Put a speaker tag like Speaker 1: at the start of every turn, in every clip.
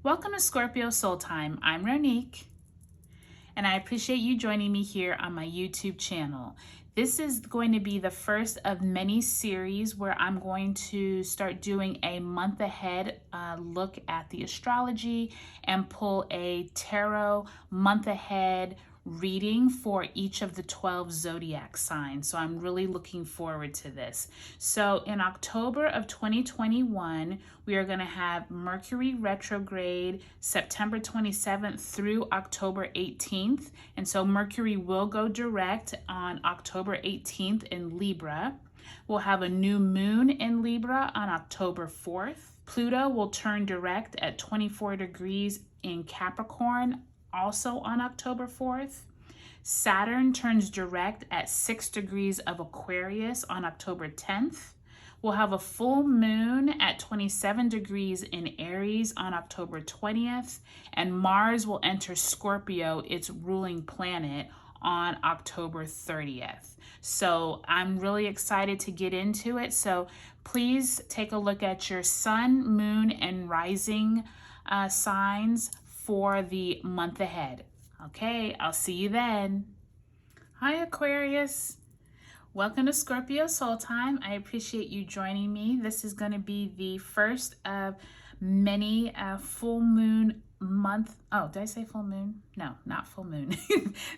Speaker 1: Welcome to Scorpio Soul Time. I'm Ronique, and I appreciate you joining me here on my YouTube channel. This is going to be the first of many series where I'm going to start doing a month ahead look at the astrology and pull a tarot month ahead reading for each of the 12 zodiac signs. So I'm really looking forward to this. So in October of 2021, we are going to have Mercury Retrograde September 27th through October 18th. And so Mercury will go direct on October 18th in Libra. We'll have a new moon in Libra on October 4th. Pluto will turn direct at 24 degrees in Capricorn also on October 4th. Saturn turns direct at 6 degrees of Aquarius on October 10th. We'll have a full moon at 27 degrees in Aries on October 20th. And Mars will enter Scorpio, its ruling planet, on October 30th. So I'm really excited to get into it. So please take a look at your sun, moon, and rising signs for the month ahead. Okay, I'll see you then. Hi, Aquarius. Welcome to Scorpio Soul Time. I appreciate you joining me. This is going to be the first of many full moon month. Oh, did I say full moon? No, not full moon.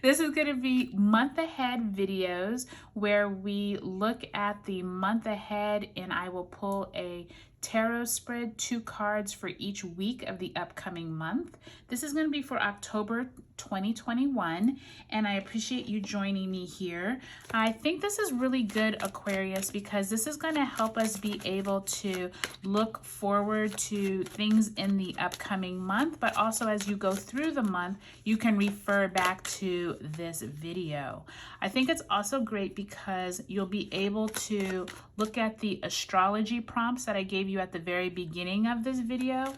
Speaker 1: This is going to be month ahead videos where we look at the month ahead, and I will pull a tarot spread, 2 cards for each week of the upcoming month. This is going to be for October 2021, and I appreciate you joining me here. I think this is really good, Aquarius, because this is going to help us be able to look forward to things in the upcoming month, but also as you go through the month, you can refer back to this video. I think it's also great because you'll be able to look at the astrology prompts that I gave you at the very beginning of this video.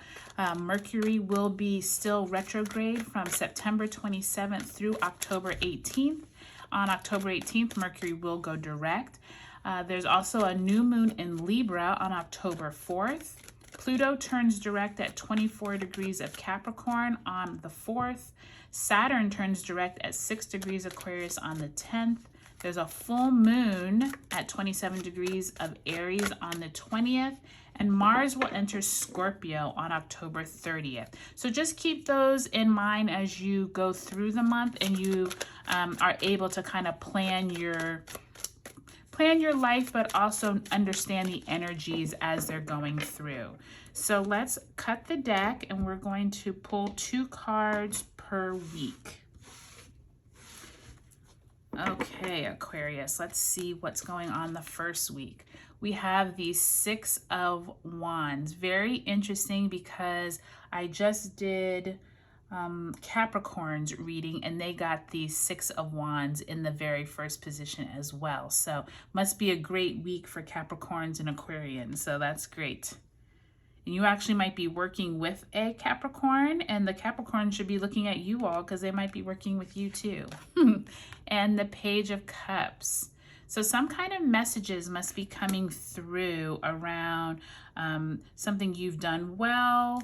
Speaker 1: Mercury will be still retrograde from September 27th through October 18th. On October 18th, Mercury will go direct. There's also a new moon in Libra on October 4th. Pluto turns direct at 24 degrees of Capricorn on the 4th. Saturn turns direct at 6 degrees Aquarius on the 10th. There's a full moon at 27 degrees of Aries on the 20th, and Mars will enter Scorpio on October 30th. So just keep those in mind as you go through the month and you are able to kind of plan your life, but also understand the energies as they're going through. So let's cut the deck, and we're going to pull 2 cards per week. Okay, Aquarius, let's see what's going on the first week. We have the 6 of Wands. Very interesting because I just did Capricorn's reading, and they got the 6 of Wands in the very first position as well. So must be a great week for Capricorns and Aquarians. So that's great. And you actually might be working with a Capricorn, and the Capricorn should be looking at you all because they might be working with you too. And the Page of Cups. So some kind of messages must be coming through around something you've done well.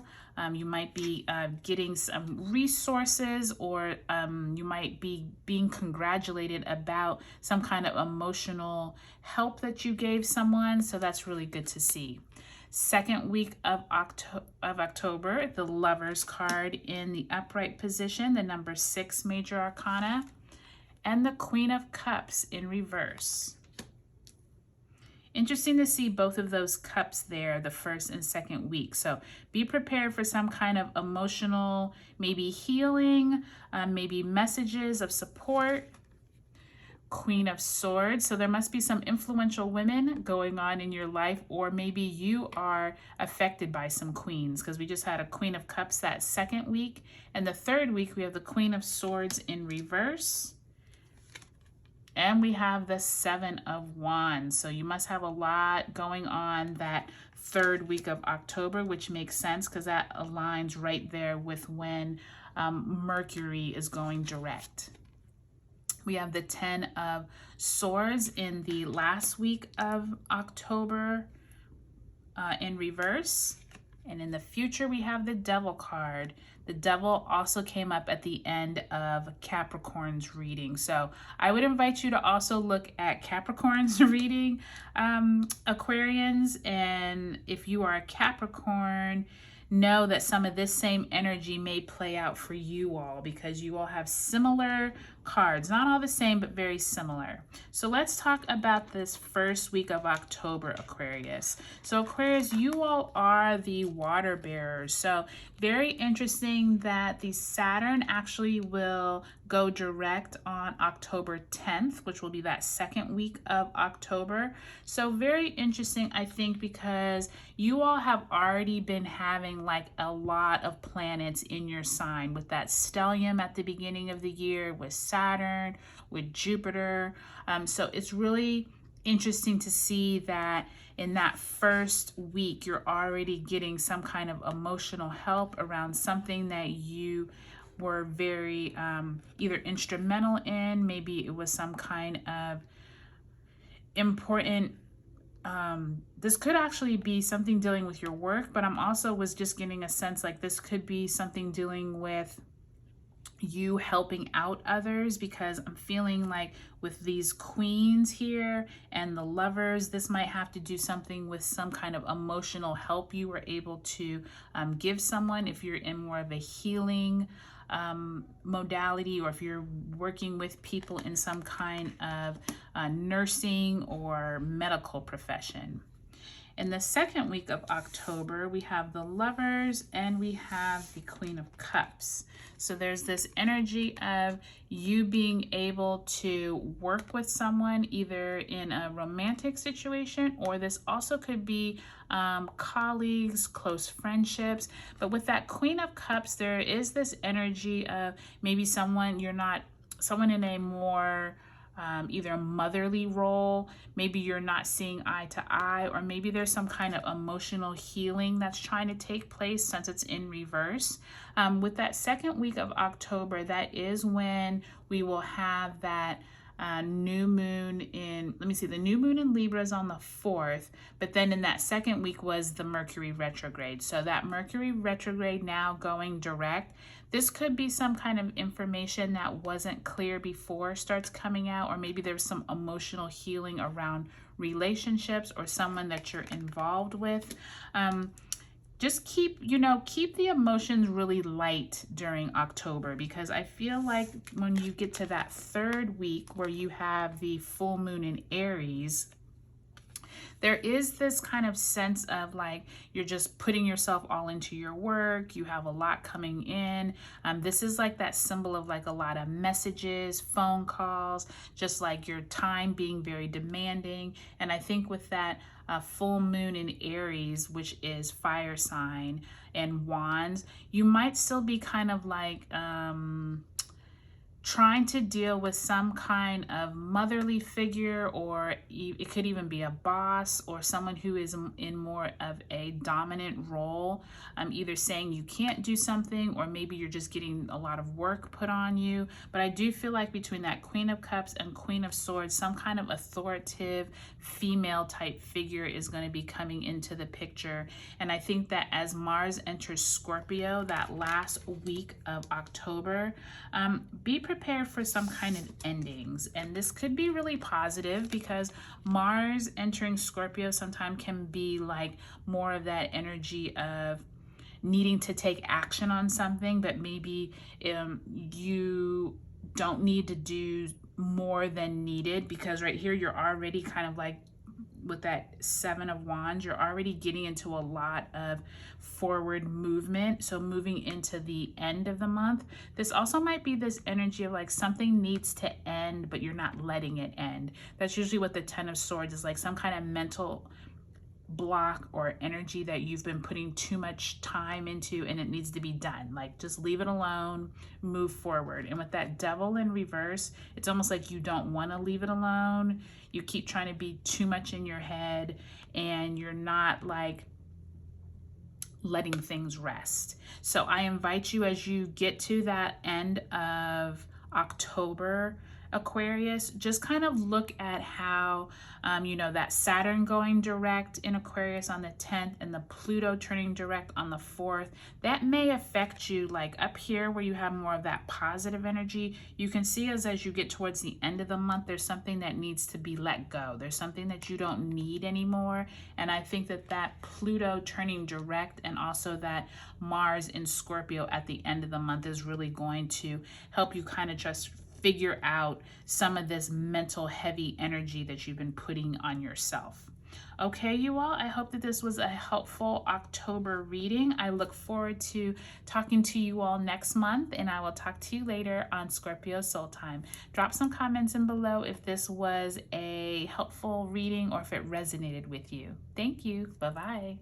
Speaker 1: You might be getting some resources, or you might be being congratulated about some kind of emotional help that you gave someone. So that's really good to see. Second week of October, the Lovers card in the upright position, the number 6 major arcana, and the Queen of Cups in reverse. Interesting to see both of those cups there, the first and second week. So be prepared for some kind of emotional, maybe healing, maybe messages of support. Queen of Swords. So there must be some influential women going on in your life, or maybe you are affected by some queens, because we just had a Queen of Cups that second week. And the third week, we have the Queen of Swords in reverse. And we have the 7 of Wands. So you must have a lot going on that third week of October, which makes sense because that aligns right there with when Mercury is going direct. We have the 10 of Swords in the last week of October in reverse. And in the future, we have the Devil card. The Devil also came up at the end of Capricorn's reading. So I would invite you to also look at Capricorn's reading, Aquarians. And if you are a Capricorn, know that some of this same energy may play out for you all because you all have similar cards. Not all the same, but very similar. So let's talk about this first week of October, Aquarius. So Aquarius, you all are the water bearers. So very interesting that the Saturn actually will go direct on October 10th, which will be that second week of October. So very interesting, I think, because you all have already been having like a lot of planets in your sign with that stellium at the beginning of the year, with Saturn, with Jupiter. So it's really interesting to see that in that first week, you're already getting some kind of emotional help around something that you were very either instrumental in. Maybe it was some kind of important, this could actually be something dealing with your work, but I'm also was just getting a sense like this could be something dealing with you helping out others, because I'm feeling like with these queens here and the lovers, this might have to do something with some kind of emotional help you were able to give someone if you're in more of a healing modality, or if you're working with people in some kind of nursing or medical profession. In the second week of October, we have the Lovers and we have the Queen of Cups. So there's this energy of you being able to work with someone either in a romantic situation, or this also could be colleagues, close friendships. But with that Queen of Cups, there is this energy of maybe someone in a more either a motherly role, maybe you're not seeing eye to eye, or maybe there's some kind of emotional healing that's trying to take place since it's in reverse. With that second week of October, that is when we will have that new moon in, the new moon in Libra is on the 4th, but then in that second week was the Mercury retrograde. So that Mercury retrograde now going direct, this could be some kind of information that wasn't clear before starts coming out, or maybe there's some emotional healing around relationships or someone that you're involved with. Just keep the emotions really light during October, because I feel like when you get to that third week where you have the full moon in Aries, there is this kind of sense of like you're just putting yourself all into your work. You have a lot coming in. This is like that symbol of like a lot of messages, phone calls, just like your time being very demanding. And I think with that full moon in Aries, which is fire sign and wands, you might still be kind of like trying to deal with some kind of motherly figure, or it could even be a boss or someone who is in more of a dominant role, either saying you can't do something, or maybe you're just getting a lot of work put on you. But I do feel like between that Queen of Cups and Queen of Swords, some kind of authoritative female type figure is going to be coming into the picture. And I think that as Mars enters Scorpio that last week of October, be prepared for some kind of endings. And this could be really positive, because Mars entering Scorpio sometimes can be like more of that energy of needing to take action on something, but maybe you don't need to do more than needed, because right here you're already kind of like with that 7 of Wands, you're already getting into a lot of forward movement. So moving into the end of the month, this also might be this energy of like something needs to end, but you're not letting it end. That's usually what the 10 of Swords is, like some kind of mental block or energy that you've been putting too much time into and it needs to be done. Like just leave it alone, move forward. And with that Devil in reverse, it's almost like you don't want to leave it alone. You keep trying to be too much in your head and you're not like letting things rest. So I invite you, as you get to that end of October, Aquarius, just kind of look at how, you know, that Saturn going direct in Aquarius on the 10th and the Pluto turning direct on the 4th, that may affect you. Like up here where you have more of that positive energy, you can see as you get towards the end of the month, there's something that needs to be let go. There's something that you don't need anymore. And I think that Pluto turning direct and also that Mars in Scorpio at the end of the month is really going to help you kind of just figure out some of this mental heavy energy that you've been putting on yourself. Okay, you all, I hope that this was a helpful October reading. I look forward to talking to you all next month, and I will talk to you later on Scorpio Soul Time. Drop some comments in below if this was a helpful reading or if it resonated with you. Thank you. Bye-bye.